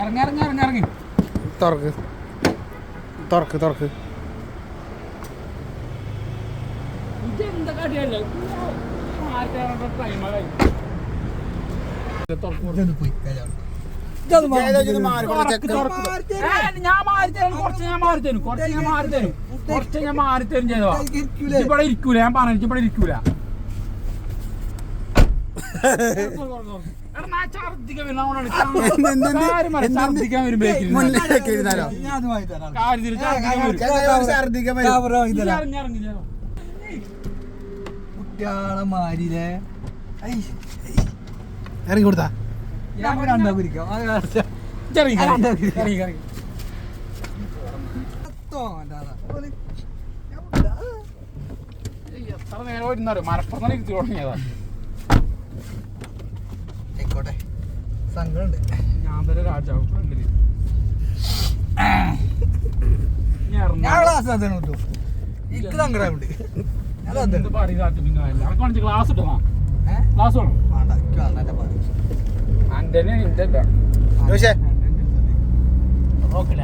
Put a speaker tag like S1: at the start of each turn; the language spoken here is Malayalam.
S1: ഇറങ്ങി
S2: തുറക്ക് തുറക്ക് തുറക്ക്.
S1: ഇതെന്താ കടിയല്ല ഞാൻ മാറി തരും ചെയ്തോ. ഇവിടെ ഇരിക്കൂല, ഞാൻ പറഞ്ഞു ഇവിടെ ഇരിക്കൂല. ഛർദിക്കാൻ വരും ബേക്കിൽ.
S2: ഇറങ്ങി കൊടുത്താ
S1: എത്ര നേരം വരുന്നോ മലപ്പുറം ഇരുത്തി തുടങ്ങിയതാ.
S2: ആയിക്കോട്ടെ, സങ്കടമുണ്ട്.
S1: ഞാൻ തന്നെ രാജാവ് ഫ്രണ്ടില് ക്ലാസ് ഇട്ടോ ക്ലാസ് വേണം നോക്കില്ല.